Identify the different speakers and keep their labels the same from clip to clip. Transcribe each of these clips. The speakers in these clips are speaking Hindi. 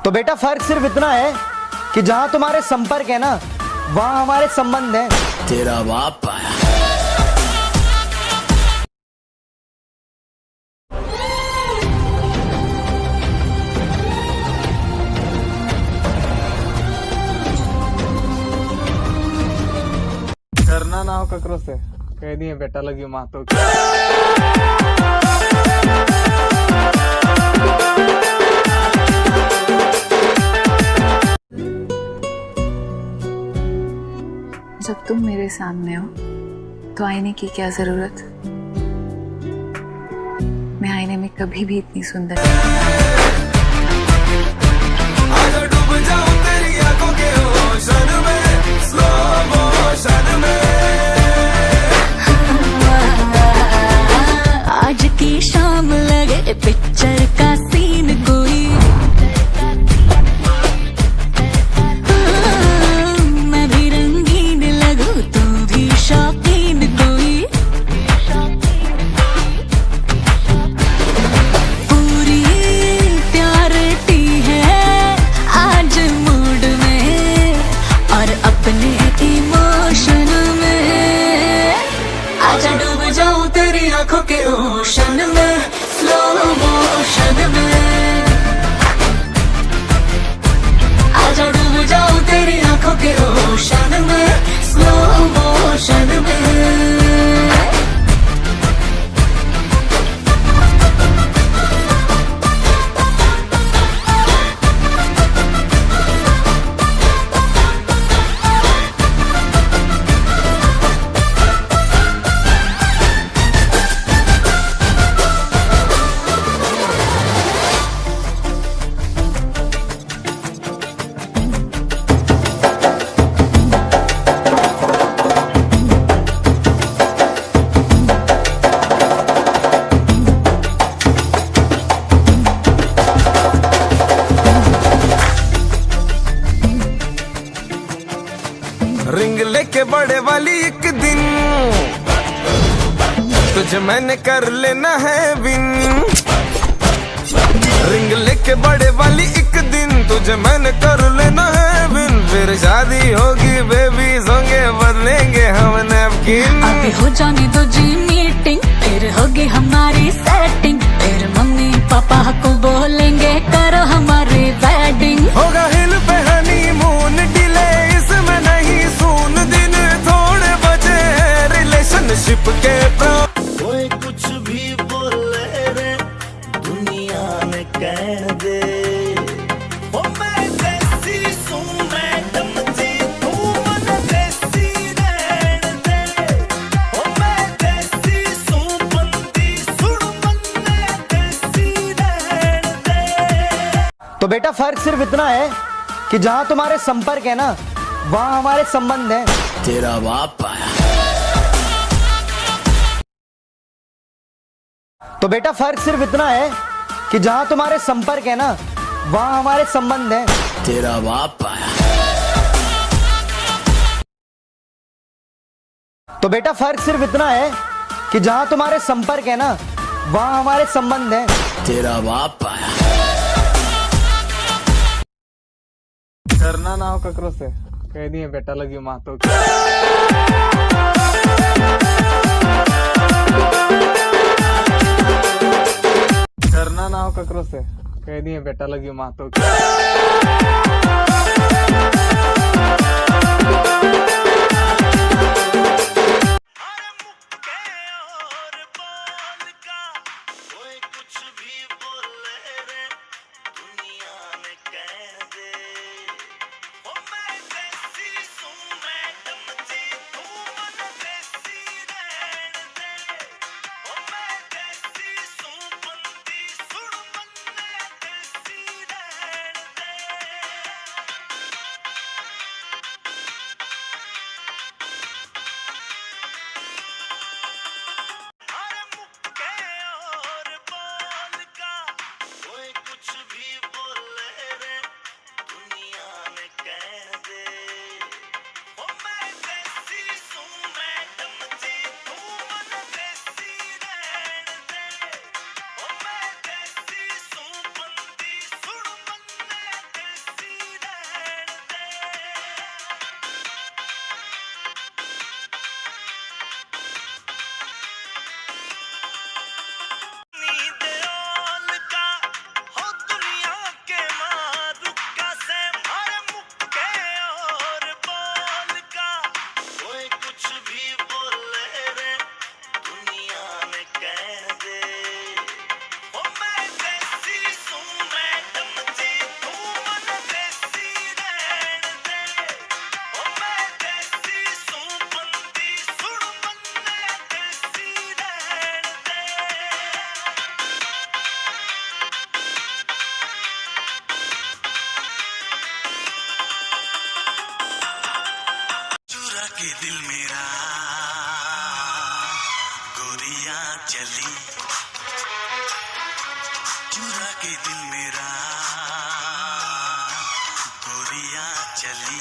Speaker 1: तो बेटा फर्क सिर्फ इतना है कि जहां तुम्हारे संपर्क है ना, वहां हमारे संबंध है।
Speaker 2: तेरा बाप आया।
Speaker 3: करना ना हो ककरो से कह दिए बेटा लगी माँ तो
Speaker 4: जब तुम मेरे सामने हो तो आईने की क्या जरूरत। मैं आईने में कभी भी इतनी सुंदर
Speaker 2: डूब जाऊं तेरी आंखों के ओशन में, स्लो मोशन में।
Speaker 5: आज की शाम लगे पिक्चर का सीन कोई, मैं भी रंगीन लगूं तू भी शौकीन कोई। पूरी प्यारिटी है आज मूड में और अपने इमोशन में। आजा डूब जाऊं तेरी आंखों के ओशन में, स्लो मोशन में। आजा डूब जाऊं तेरी आंखों के ओशन में, स्लो मोशन में।
Speaker 2: रिंग लेके बड़े वाली एक दिन तुझे मैंने कर लेना है विन। रिंग लेके बड़े वाली एक दिन तुझे मैंने कर लेना है विन। फिर शादी होगी बेबी होंगे बदलेंगे हम नैपकिन।
Speaker 5: अभी हो जाने दो जी मीटिंग, फिर होगी हमारी सेटिंग। फिर मम्मी पापा को बोलेंगे करो हमारी वेडिंग।
Speaker 2: होगा हिल पे हनीमून डिले, इसमें नहीं सून दिन थोड़े बचे रिलेशनशिप के
Speaker 6: कोई कुछ भी बोले रे दुनिया में कह दे। ओ मैं देसी सू मैडम जी तू मन देसी रहन दे। ओ मैं देसी सू बंदी सुन मन देसी रहन दे।
Speaker 1: तो बेटा फर्क सिर्फ इतना है कि जहां तुम्हारे संपर्क है ना, वहां हमारे संबंध है।
Speaker 2: तेरा बाप आया।
Speaker 1: तो बेटा फर्क सिर्फ इतना है कि जहां तुम्हारे संपर्क है ना, वहां हमारे संबंध है।
Speaker 2: तेरा बाप आया।
Speaker 1: तो बेटा फर्क सिर्फ इतना है कि जहां तुम्हारे संपर्क है ना, वहां हमारे संबंध है।
Speaker 2: तेरा बाप आया।
Speaker 3: करना ना हो ककरो से कह दिए बेटा लगी माँ तो करना ना हो ककरो से कह दिए बेटा लगी माँ तो
Speaker 6: कोई कुछ भी बोले रे दुनिया में कह दे। ओ मैं देसी सू मैडम जी तू मन देसी रहन दे। ओ मैं देसी सू बंदी सुन मन देसी रहन दे। के दिल मेरा गोरिया चली, चुरा के दिल मेरा गोरिया चली,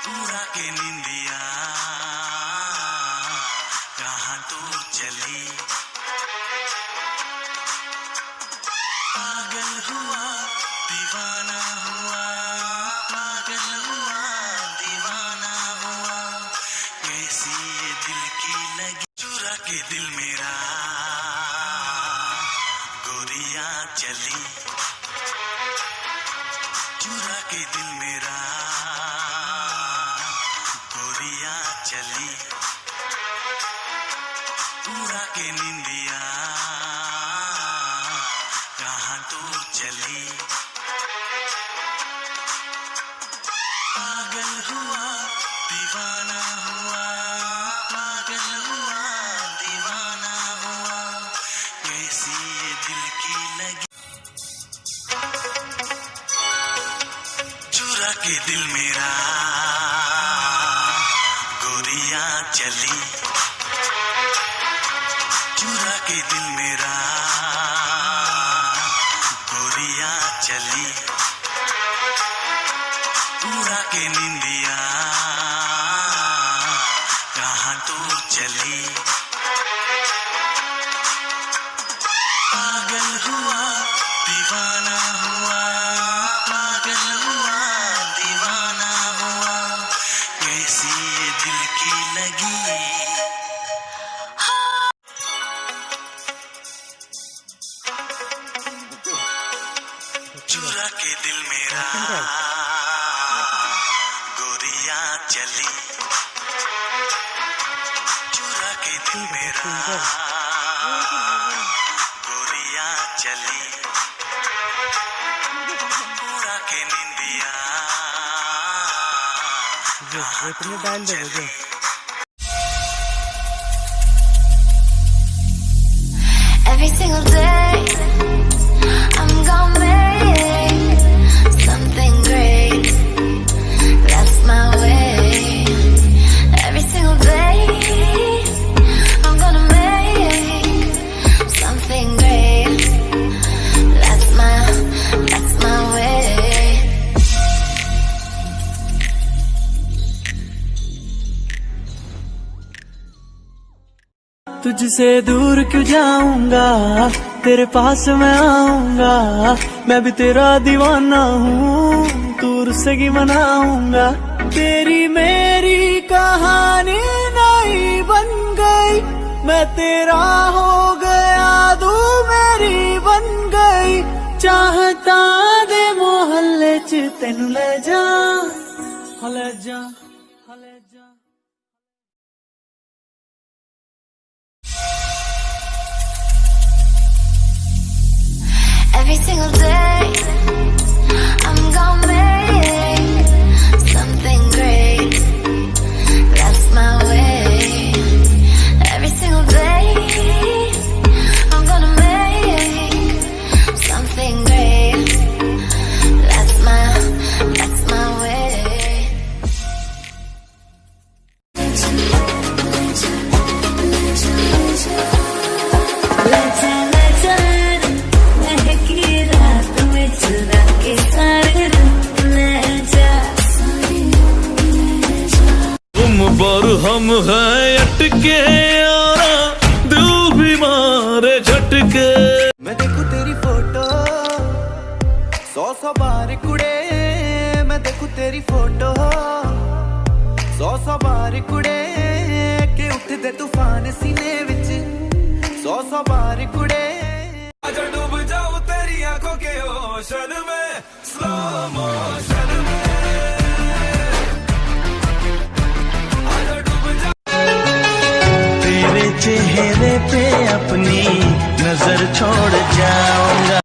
Speaker 6: पूरा के निंदिया कहाँ तू चली। पागल हुआ दीवाना हुआ, पागल हुआ दीवाना हुआ, कैसी ये दिल की लगी। चुरा के दिल मेरा गोरिया चली, चुरा के दिल मेरा गोरिया चली, पूरा के निंदिया कहाँ तू चली। पागल हुआ दीवाना हुआ, पागल हुआ दीवाना हुआ, कैसी ये दिल की लगी। चुरा के दिल मेरा गोरिया चली, चुरा के दिल मेरा गोरिया चली, पूरा के निंदिया कहाँ तू चली। पागल हुआ दीवाना हुआ, पागल हुआ दीवाना हुआ, कैसी ये दिल की लगी। चुरा के दिल मेरा गोरिया चली, चुरा के दिल मेरा गोरिया चली, पूरा के निंदिया कहाँ तू चली।
Speaker 7: Every single day I'm gonna make something great. That's my way. Every single day I'm gonna make something great. That's my way.
Speaker 8: तुझसे दूर क्यों जाऊंगा, तेरे पास मैं आऊंगा, मैं भी तेरा दीवाना हूँ, दूर से ही मनाऊंगा। तेरी मेरी कहानी नहीं बन गई, मैं तेरा हो गया, तू मेरी बन गई। चाहता दे मोहल्ले च तेनू ले जा, ले जा, ले जा।
Speaker 7: Every single day I'm gonna make something great. That's my way. Every single day I'm gonna make something great. That's my way.
Speaker 6: पर हम हैं अटके यारा, दिल भी मारे झटके।
Speaker 8: मैं देखूं तेरी फोटो 100 बार कुड़े, मैं देखूं तेरी फोटो 100 बार कुड़े, के उठदे तूफान सीने विच 100 बार कुड़े।
Speaker 2: आजा डूब जाऊं तेरी आंखों के ओशन में, स्लो मोशन में।
Speaker 8: तेरे चेहरे पे अपनी नजर छोड़ जाऊंगा,